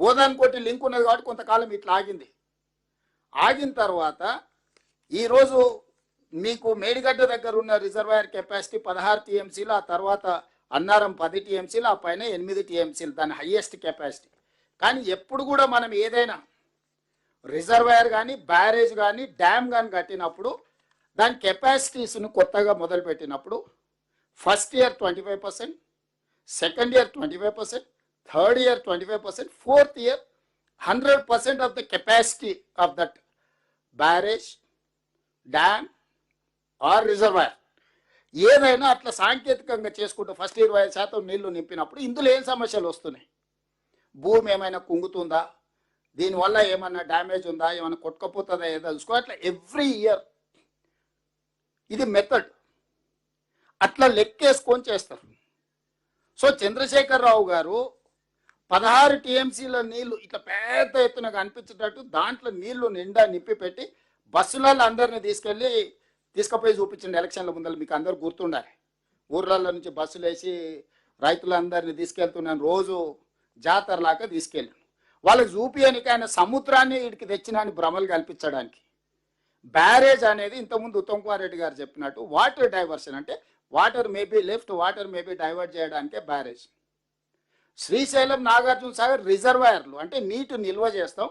ఓదానికోటి link ఉన్నది కాబట్టి కొంతకాలం ఇట్లా ఆగింది. ఆగిన తర్వాత ఈరోజు మీకు మేడిగడ్డ దగ్గర ఉన్న రిజర్వాయర్ కెపాసిటీ 16 టీఎంసీలు, ఆ తర్వాత అన్నారం 10 టీఎంసీలు, ఆ పైన 8 టీఎంసీలు దాని హయ్యెస్ట్ కెపాసిటీ. కానీ ఎప్పుడు కూడా మనం ఏదైనా రిజర్వాయర్ కానీ బ్యారేజ్ కానీ డ్యామ్ కానీ కట్టినప్పుడు దాని కెపాసిటీస్ను కొత్తగా మొదలుపెట్టినప్పుడు first year 25%, second year 25%, third year 25%, fourth year 100% of the capacity of that barrage, dam or reservoir ఏదైనా అట్లా సాంకేతికంగా చేసుకుంటూ ఫస్ట్ 25% నీళ్లు నింపినప్పుడు ఇందులో ఏం సమస్యలు వస్తున్నాయి, భూమి ఏమైనా కుంగుతుందా, దీనివల్ల ఏమన్నా డ్యామేజ్ ఉందా, ఏమైనా కొట్టుకపోతుందా ఏదో తెలుసుకో. అట్లా ఎవ్రీ ఇయర్ ఇది మెథడ్ అట్లా లెక్కేసుకొని చేస్తారు. సో చంద్రశేఖరరావు గారు 16 టీఎంసీల నీళ్లు ఇట్లా పెద్ద ఎత్తున కనిపించేటట్టు దాంట్లో నీళ్లు నిండా నింపి పెట్టి బస్సులలో అందరిని తీసుకుపోయి చూపించండి ఎలక్షన్ల ముందర. మీకు అందరు గుర్తుండాలి, ఊర్లలో నుంచి బస్సులు వేసి రైతులందరినీ తీసుకెళ్తున్నాను, రోజు జాతరలాగా తీసుకెళ్ళాను. వాళ్ళకి చూపియనికి ఆయన సముద్రాన్ని వీడికి తెచ్చినాన్ని భ్రమలు కల్పించడానికి. బ్యారేజ్ అనేది ఇంతకుముందు ఉత్తమ్ కుమార్ రెడ్డి గారు చెప్పినట్టు వాటర్ డైవర్షన్ అంటే water maybe left, water maybe divert చేయడానికే బ్యారేజ్. శ్రీశైలం, నాగార్జున సాగర్ రిజర్వాయర్లు అంటే నీటి నిల్వ చేస్తాం,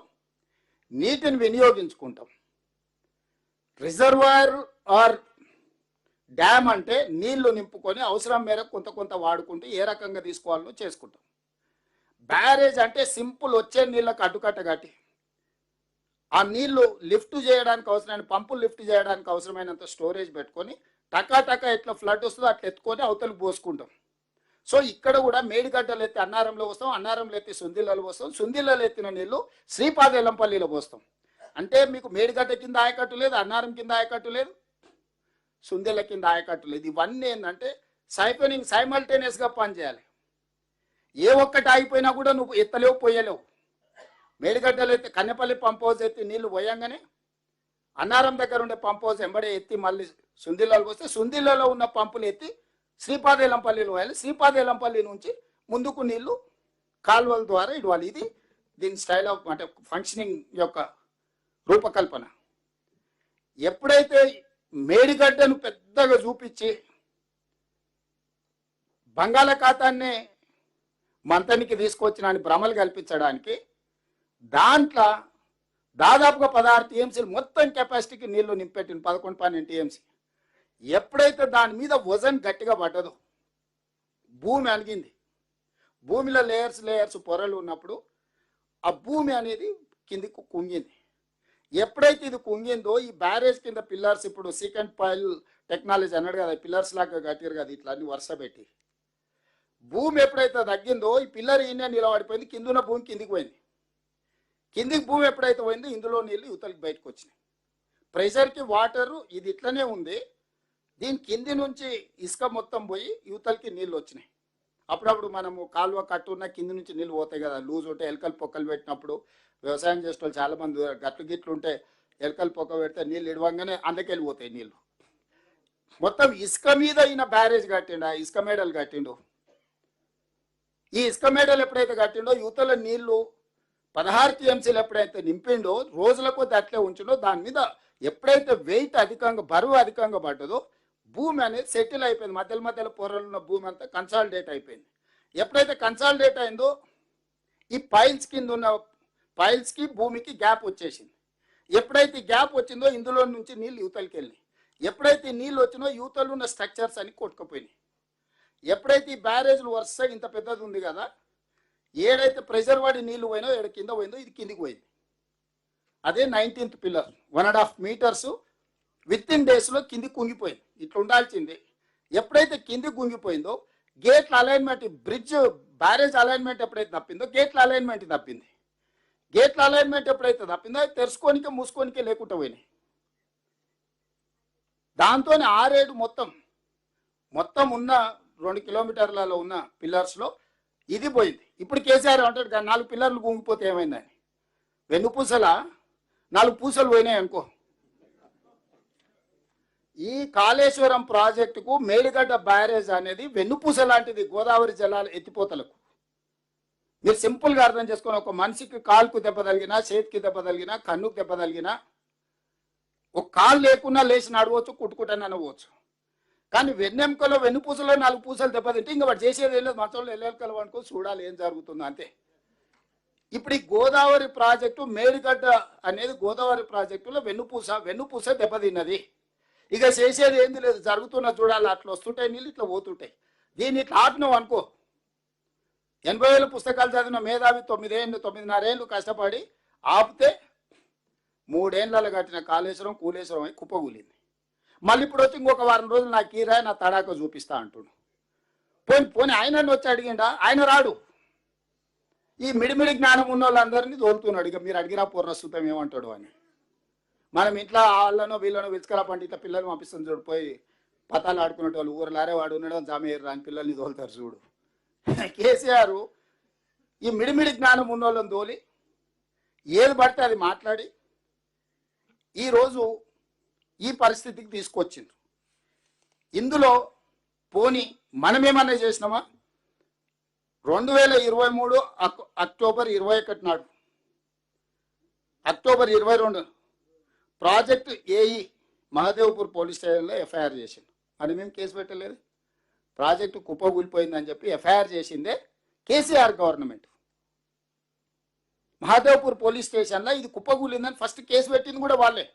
నీటిని వినియోగించుకుంటాం. రిజర్వాయర్ ఆర్ డ్యామ్ అంటే నీళ్లు నింపుకొని అవసరం మేరకు కొంత కొంత వాడుకుంటూ ఏ రకంగా తీసుకోవాలో చేసుకుంటాం. బ్యారేజ్ అంటే సింపుల్ వచ్చే నీళ్ళకు అడ్డుకట్ట కట్టి ఆ నీళ్లు లిఫ్ట్ చేయడానికి అవసరమైన పంపులు లిఫ్ట్ చేయడానికి అవసరమైనంత స్టోరేజ్ పెట్టుకొని టకా ఎట్లా ఫ్లడ్ వస్తుందో అట్లా ఎత్తుకొని అవతలకు పోసుకుంటాం. సో ఇక్కడ కూడా మేడిగడ్డలు ఎత్తి అన్నారంలో వస్తాం, అన్నారంలో ఎత్తి సుందిలలో పోస్తాం, సుందిలలో ఎత్తిన నీళ్లు శ్రీపాదెల్లంపల్లిలో పోస్తాం. అంటే మీకు మేడిగడ్డ కింద ఆయకట్టు లేదు, అన్నారం కింద ఆయకట్టు లేదు, సుందిల కింద ఆయకట్టు లేదు. ఇవన్నీ ఏంటంటే సైపనింగ్ సైమల్టేనియస్గా పనిచేయాలి. ఏ ఒక్కటి ఆగిపోయినా కూడా నువ్వు ఎత్తలేవు, పోయలేవు. మేడిగడ్డలు ఎత్తి కన్నెపల్లి పంప్ హౌస్ ఎత్తి నీళ్లు పోయంగానే అన్నారం దగ్గర ఉండే పంప్ హౌస్ ఎంబడే ఎత్తి మళ్ళీ సుందిల్లలో పోస్తే సుందిల్లలో ఉన్న పంపులు ఎత్తి శ్రీపాదెల్లంపల్లిలో పోయాలి. శ్రీపాదెల్లంపల్లి నుంచి ముందుకు నీళ్లు కాలువల ద్వారా ఇవ్వాలి. ఇది దీని స్టైల్ ఆఫ్ అంటే ఫంక్షనింగ్ యొక్క రూపకల్పన. ఎప్పుడైతే మేడిగడ్డను పెద్దగా చూపించి బంగాళాఖాతాన్ని మంతనికి తీసుకొచ్చిన భ్రమలు కల్పించడానికి దాంట్లో దాదాపుగా 16 టీఎంసీలు మొత్తం కెపాసిటీకి నీళ్లు నింపెట్టింది, 11-12 టీఎంసీ. ఎప్పుడైతే దాని మీద వజన్ గట్టిగా పడ్డదో భూమి అణిగింది. భూమిలో లేయర్స్ పొరలు ఉన్నప్పుడు ఆ భూమి అనేది కిందికి కుంగింది. ఎప్పుడైతే ఇది కుంగిందో ఈ బ్యారేజ్ కింద పిల్లర్స్, ఇప్పుడు సీకెంట్ పైల్ టెక్నాలజీ అన్నాడు కదా, పిల్లర్స్ లాగా కట్టారు కదా ఇట్లా అన్ని వరుస పెట్టి. భూమి ఎప్పుడైతే తగ్గిందో ఈ పిల్లర్ ఈయన నిలబడిపోయింది, కిందున్న భూమి కిందికి పోయింది. కిందికి భూమి ఎప్పుడైతే పోయిందో ఇందులో నీళ్ళు యువతలకి బయటకు వచ్చినాయి. ప్రెషర్కి వాటరు ఇది ఇట్లనే ఉంది, దీని కింది నుంచి ఇసుక మొత్తం పోయి యువతలకి నీళ్ళు వచ్చినాయి. అప్పుడప్పుడు మనము కాలువ కట్టున్న కింది నుంచి నీళ్ళు పోతాయి కదా, లూజ్ ఉంటే ఎలకలు పొక్కలు పెట్టినప్పుడు వ్యవసాయం చేసే వాళ్ళు చాలామంది గట్లు ఉంటే ఎలకలు పొక్క పెడితే నీళ్ళు ఇడవంగానే అందుకెళ్ళిపోతాయి నీళ్ళు. మొత్తం ఇసుక మీద ఈయన బ్యారేజ్ కట్టిండు, ఇసుక మేడలు కట్టిండు. ఈ ఇసుక మేడలు ఎప్పుడైతే కట్టిండో యువతల నీళ్లు 16 టీఎంసీలు ఎప్పుడైతే నింపిండో రోజుల కొద్ది అట్లే ఉంచిండో దాని మీద ఎప్పుడైతే వెయిట్ అధికంగా బరువు అధికంగా పడ్డదో భూమి అనేది సెటిల్ అయిపోయింది. మధ్యలో పొరలున్న భూమి అంతా కన్సాలిడేట్ అయిపోయింది. ఎప్పుడైతే కన్సాలిడేట్ అయిందో ఈ పైల్స్ కింద ఉన్న పైల్స్కి భూమికి గ్యాప్ వచ్చేసింది. ఎప్పుడైతే గ్యాప్ వచ్చిందో ఇందులో నుంచి నీళ్ళు యువతలకి వెళ్ళినాయి. ఎప్పుడైతే నీళ్ళు వచ్చినో యువతలు ఉన్న స్ట్రక్చర్స్ అని కొట్టుకుపోయినాయి. ఎప్పుడైతే ఈ బ్యారేజ్లు వరుస ఇంత పెద్దది ఉంది కదా, ఏడైతే ప్రెషర్ వాడి నీళ్ళు పోయినో ఏడు కింద పోయిందో ఇది కిందికి పోయింది. అదే 19th pillar 1.5 meters with in డేస్లో కింది కుంగిపోయింది. ఇట్లా ఉండాల్సింది. ఎప్పుడైతే కింది కుంగిపోయిందో గేట్ల అలైన్మెంట్, బ్రిడ్జ్ బ్యారేజ్ అలైన్మెంట్ ఎప్పుడైతే తప్పిందో గేట్ల అలైన్మెంట్ తప్పింది. గేట్ల అలైన్మెంట్ ఎప్పుడైతే తప్పిందో అది తెరుచుకోనికే మూసుకోనికే లేకుండా పోయినాయి. దాంతో 6-7 మొత్తం ఉన్న 2 kilometerలలో ఉన్న పిల్లర్స్లో ఇది పోయింది. ఇప్పుడు కేసీఆర్ అంటాడు 4 పిల్లర్లు కుంగిపోతే ఏమైందని. వెన్నుపూసల 4 పూసలు పోయినాయి అనుకో. ఈ కాళేశ్వరం ప్రాజెక్టుకు మేడిగడ్డ బ్యారేజ్ అనేది వెన్నుపూస లాంటిది గోదావరి జలాల ఎత్తిపోతలకు. మీరు సింపుల్గా అర్థం చేసుకొని, ఒక మనిషికి కాలుకు దెబ్బ తగిలినా, చేతికి దెబ్బ తగిలినా, కన్నుకు దెబ్బ తగిలినా, ఒక కాలు లేకున్నా లేచి నడవచ్చు, కుట్టుకుంటానే నడవచ్చు. కానీ వెన్నెముకలో వెన్నుపూసలో 4 పూసలు దెబ్బతింటే ఇంకా వాడు చేసేది ఏం లేదు, మంచంలో ఎల్లెలకలు అనుకో చూడాలి ఏం జరుగుతుందో అంతే. ఇప్పుడు ఈ గోదావరి ప్రాజెక్టు మేడిగడ్డ అనేది గోదావరి ప్రాజెక్టులో వెన్నుపూస దెబ్బతిన్నది. ఇక చేసేది ఏంది లేదు, జరుగుతున్న చూడాలి. అట్లా వస్తుంటాయి నీళ్ళు, ఇట్లా పోతుంటాయి. దీన్ని ఇట్లా ఆపినావు అనుకో, 80,000 పుస్తకాలు చదివిన మేధావి 9.5 ఏళ్ళు కష్టపడి ఆపితే 3 ఏళ్ళలో కట్టిన కాళేశ్వరం కూలేశ్వరం అయి కుప్పగూలింది. మళ్ళీ ఇప్పుడు వచ్చి ఇంకొక వారం రోజులు నాకు ఈ రాయి నా తడాక చూపిస్తా అంటుడు. పోని ఆయన వచ్చి అడిగిండా? ఆయన రాడు. ఈ మిడిమిడి జ్ఞానం ఉన్న వాళ్ళందరినీ తోలుతున్నాడు. ఇక మీరు అడిగిరా పూర్ణస్తుతం ఏమంటాడు అని. మనం ఇంట్లో వాళ్ళనో వీళ్ళనో విలుచుకరా పండిత పిల్లలు పంపిస్తుంది చూడు, పోయి పతాలు ఆడుకునే వాళ్ళు ఊరలారే వాడు ఉండడం జామేరు రాని పిల్లల్ని తోలుతారు చూడు. కేసీఆర్ ఈ మిడిమిడి జ్ఞానం ఉన్న వాళ్ళని తోలి ఏది పడితే అది మాట్లాడి ఈరోజు ఈ పరిస్థితికి తీసుకొచ్చిండ్రు. ఇందులో పోని మనమేమన్నా చేసినామా? 2023 అక్టోబర్ 21 నాడు, October 22 project AE Mahadevpur police స్టేషన్లో ఎఫ్ఐఆర్ చేసిండు. అని మేము కేసు పెట్టలేదు. ప్రాజెక్టు కుప్పగూలిపోయిందని చెప్పి ఎఫ్ఐఆర్ చేసిందే కేసీఆర్ గవర్నమెంట్. మహదేవ్పూర్ పోలీస్ స్టేషన్లో ఇది కుప్పగూలిందని ఫస్ట్ కేసు పెట్టింది కూడా వాళ్ళే,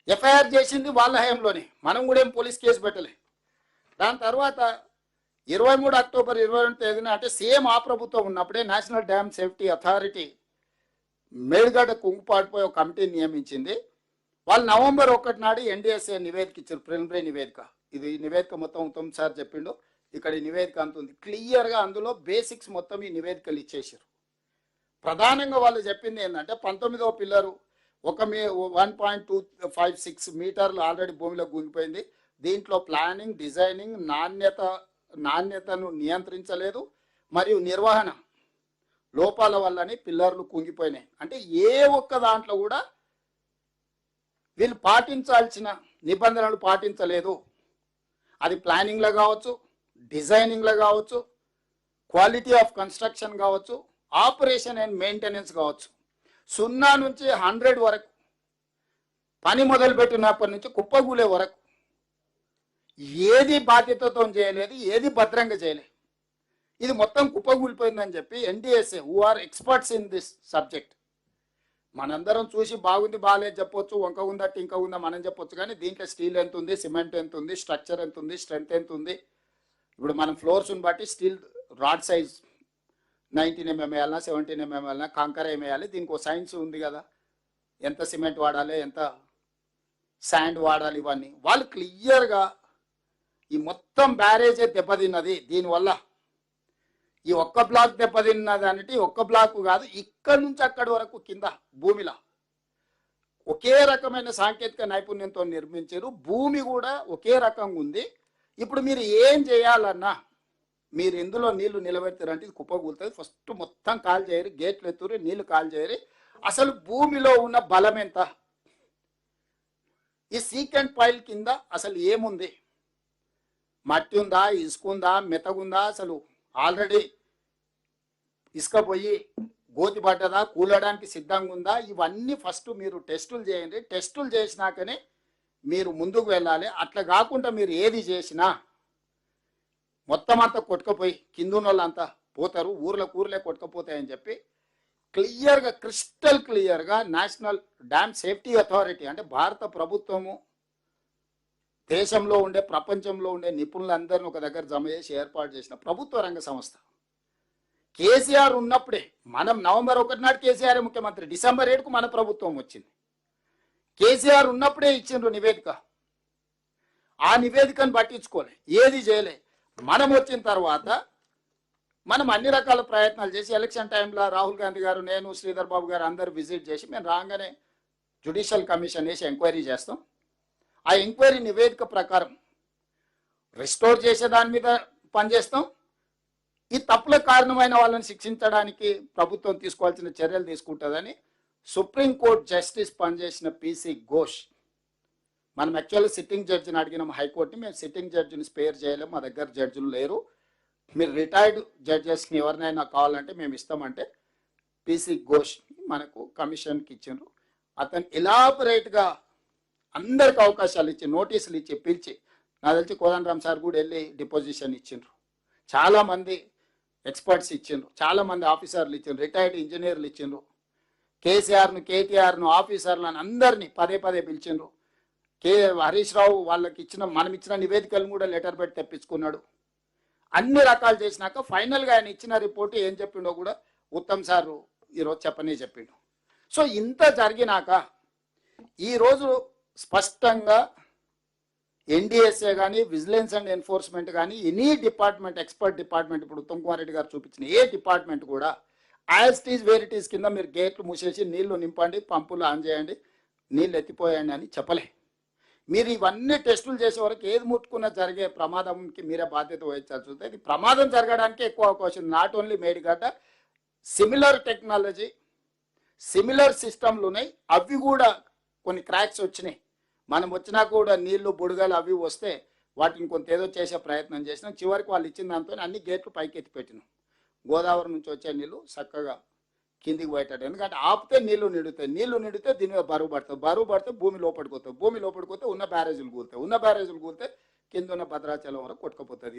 ఎఫ్ఐఆర్ చేసింది వాళ్ళ హయాంలోనే. మనం కూడా ఏం పోలీస్ కేసు పెట్టలే. దాని తర్వాత 23 అక్టోబర్ 22 తేదీన, అంటే సేమ్ ఆ ప్రభుత్వం ఉన్నప్పుడే, national dam safety authority Medigadda కుంగుపాటుపై ఒక కమిటీని నియమించింది. వాళ్ళు నవంబర్ 1 నాడు ఎన్డీఎస్ఏ నివేదిక ఇచ్చారు, ప్రిలిమినరీ నివేదిక. ఇది నివేదిక మొత్తం ఉత్తమ్ సార్ చెప్పిండు. ఇక్కడ ఈ నివేదిక అంత ఉంది క్లియర్గా, అందులో బేసిక్స్ మొత్తం ఈ నివేదికలు ఇచ్చేసారు. ప్రధానంగా వాళ్ళు చెప్పింది ఏంటంటే, 19వ పిల్లరు 1.256 మీటర్లు ఆల్రెడీ భూమిలో గుంగిపోయింది. దీంట్లో ప్లానింగ్, డిజైనింగ్, నాణ్యతను నియంత్రించలేదు మరియు నిర్వహణ లోపాల వల్లని పిల్లర్లు కుంగిపోయినాయి. అంటే ఏ ఒక్క దాంట్లో కూడా వీళ్ళు పాటించాల్సిన నిబంధనలు పాటించలేదు. అది ప్లానింగ్లో కావచ్చు, డిజైనింగ్లో కావచ్చు, క్వాలిటీ ఆఫ్ కన్స్ట్రక్షన్ కావచ్చు, ఆపరేషన్ అండ్ మెయింటెనెన్స్ కావచ్చు. 0 నుంచి 100 వరకు పని మొదలుపెట్టినప్పటి నుంచి కుప్పగూలే వరకు ఏది బాధ్యతతో చేయలేదు, ఏది భద్రంగా చేయలేదు. ఇది మొత్తం కుప్పగూలిపోయిందని చెప్పి NDSA, who are experts in this subject, మనందరం చూసి బాగుంది బాగాలేదు చెప్పొచ్చు, వంక ఉందా టింక ఉందా మనం చెప్పొచ్చు. కానీ దీంట్లో స్టీల్ ఎంత ఉంది, సిమెంట్ ఎంత ఉంది, స్ట్రక్చర్ ఎంత ఉంది, స్ట్రెంత్ ఎంత ఉంది. ఇప్పుడు మనం ఫ్లోర్స్ని బట్టి steel rod size 19 mm వేయాలన్నా, 17 mm వేయాలన్నా, కాంకర ఏం వేయాలి, దీనికి ఒక సైన్స్ ఉంది కదా. ఎంత సిమెంట్ వాడాలి, ఎంత శాండ్ వాడాలి, ఇవన్నీ వాళ్ళు క్లియర్గా. ఈ మొత్తం బ్యారేజే దెబ్బతిన్నది దీనివల్ల. ఈ ఒక్క బ్లాక్ దెబ్బతిన్నది అంటే ఒక్క బ్లాక్ కాదు, ఇక్కడి నుంచి అక్కడి వరకు కింద భూమిలో ఒకే రకమైన సాంకేతిక నైపుణ్యంతో నిర్మించారు. భూమి కూడా ఒకే రకంగా ఉంది. ఇప్పుడు మీరు ఏం చేయాలన్నా, మీరు ఇందులో నీళ్లు నిలబెడతారంటే ఇది కుప్పగూలుతుంది. ఫస్ట్ మొత్తం కాల్ చేయరు, గేట్లు ఎత్తురు, నీళ్లు కాల్ చేయరు. అసలు భూమిలో ఉన్న బలం ఎంత, ఈ సీకెంట్ పైల్ కింద అసలు ఏముంది, మట్టి ఉందా, ఇసుక ఉందా, మెత్తగుందా, అసలు ఆల్రెడీ ఇసుక పోయి గోతి పడ్డదా, కూలడానికి సిద్ధంగా ఉందా, ఇవన్నీ ఫస్ట్ మీరు టెస్టులు చేయండి. టెస్టులు చేసినాకనే మీరు ముందుకు వెళ్ళాలి. అట్లా కాకుండా మీరు ఏది చేసినా మొత్తం అంతా కొట్టుకపోయి కిందున్న వాళ్ళంతా పోతారు, ఊర్లే కొట్టుకపోతాయని చెప్పి క్లియర్గా, క్రిస్టల్ క్లియర్గా నేషనల్ డ్యామ్ సేఫ్టీ అథారిటీ, అంటే భారత ప్రభుత్వము దేశంలో ఉండే, ప్రపంచంలో ఉండే నిపుణులందరినీ ఒక దగ్గర జమ చేసి ఏర్పాటు చేసిన ప్రభుత్వ రంగ సంస్థ. కేసీఆర్ ఉన్నప్పుడే, మనం నవంబర్ 1 నాడు కేసీఆర్ ముఖ్యమంత్రి, డిసెంబర్ 7కు మన ప్రభుత్వం వచ్చింది. కేసీఆర్ ఉన్నప్పుడే ఇచ్చిండ్రు నివేదిక. ఆ నివేదికను పట్టించుకోలే, ఏది చేయలే. మనం వచ్చిన తర్వాత మనం అన్ని రకాల ప్రయత్నాలు చేసి, ఎలక్షన్ టైంలో రాహుల్ గాంధీ గారు, నేను, శ్రీధర్ బాబు గారు అందరు విజిట్ చేసి, మేము రాగానే జ్యుడిషియల్ కమిషన్ వేసి ఎంక్వైరీ చేస్తాం. ఆ ఎంక్వైరీ నివేదిక ప్రకారం రిస్టోర్ చేసే దాని మీద పనిచేస్తాం. ఈ తప్పులకు కారణమైన వాళ్ళని శిక్షించడానికి ప్రభుత్వం తీసుకోవాల్సిన చర్యలు తీసుకుంటుందని సుప్రీంకోర్టు జస్టిస్ పనిచేసిన పిసి ఘోష్, మనం యాక్చువల్గా సిట్టింగ్ జడ్జిని అడిగినాం హైకోర్టుని, మేము సిట్టింగ్ జడ్జిని స్పేర్ చేయలేము, మా దగ్గర జడ్జిలు లేరు, మీరు రిటైర్డ్ జడ్జెస్ని ఎవరినైనా కావాలంటే మేము ఇస్తామంటే పిసి ఘోష్ మనకు కమిషన్కి ఇచ్చిండ్రు. అతను ఎలాబరేట్గా అందరికి అవకాశాలు ఇచ్చి నోటీసులు ఇచ్చి పిలిచి, నాకు తెలిసి కోదండరామ్ సార్ కూడా వెళ్ళి డిపోజిషన్ ఇచ్చిండ్రు. చాలామంది ఎక్స్పర్ట్స్ ఇచ్చిండ్రు, చాలామంది ఆఫీసర్లు ఇచ్చిండ్రు, రిటైర్డ్ ఇంజనీర్లు ఇచ్చిండ్రు. కేసీఆర్ను కేటీఆర్ను ఆఫీసర్లను అందరినీ పదే పదే పిలిచిండ్రు. హరీష్ రావు వాళ్ళకి మనం ఇచ్చిన నివేదికలను కూడా లెటర్ పెట్టి తెప్పించుకున్నాడు. అన్ని రకాలు చేసినాక ఫైనల్గా ఆయన ఇచ్చిన రిపోర్ట్ ఏం చెప్పిండో కూడా ఉత్తమ్ సార్ ఈరోజు చెప్పిండు. సో ఇంత జరిగినాక ఈరోజు స్పష్టంగా ఎన్డీఎస్ఏ కానీ విజిలెన్స్ అండ్ ఎన్ఫోర్స్మెంట్ కానీ ఎనీ డిపార్ట్మెంట్, ఎక్స్పర్ట్ డిపార్ట్మెంట్, ఇప్పుడు ఉత్తమ్ కుమార్ రెడ్డి గారు చూపించిన ఏ డిపార్ట్మెంట్ కూడా as it is where it is కింద మీరు గేట్లు మూసేసి నీళ్లు నింపండి, పంపులు ఆన్ చేయండి, నీళ్ళు ఎత్తిపోయండి అని చెప్పలే. మీరు ఇవన్నీ టెస్టులు చేసే వరకు ఏది ముట్టుకున్నా జరిగే ప్రమాదంకి మీరే బాధ్యత వహించాల్సి వస్తుంది. ఇది ప్రమాదం జరగడానికి ఎక్కువ అవకాశం. Not only Medigadda, similar technology, similar సిస్టమ్లు ఉన్నాయి. అవి కూడా కొన్ని క్రాక్స్ వచ్చినాయి. మనం వచ్చినా కూడా నీళ్లు బుడగలు అవి వస్తే వాటిని కొంత ఏదో చేసే ప్రయత్నం చేసినాం. చివరికి వాళ్ళు ఇచ్చిన దాంతో అన్ని గేట్లు పైకి ఎత్తి పెట్టినాం. గోదావరి నుంచి వచ్చే నీళ్లు చక్కగా కిందికి పోయేటట్టు. ఎందుకంటే ఆపితే నీళ్లు నిండితే దీని మీద బరువు పడితే భూమి లోపడిపోతుంది, ఉన్న బ్యారేజీలు కూలితే కింద ఉన్న భద్రాచలం వరకు కొట్టుకుపోతుంది.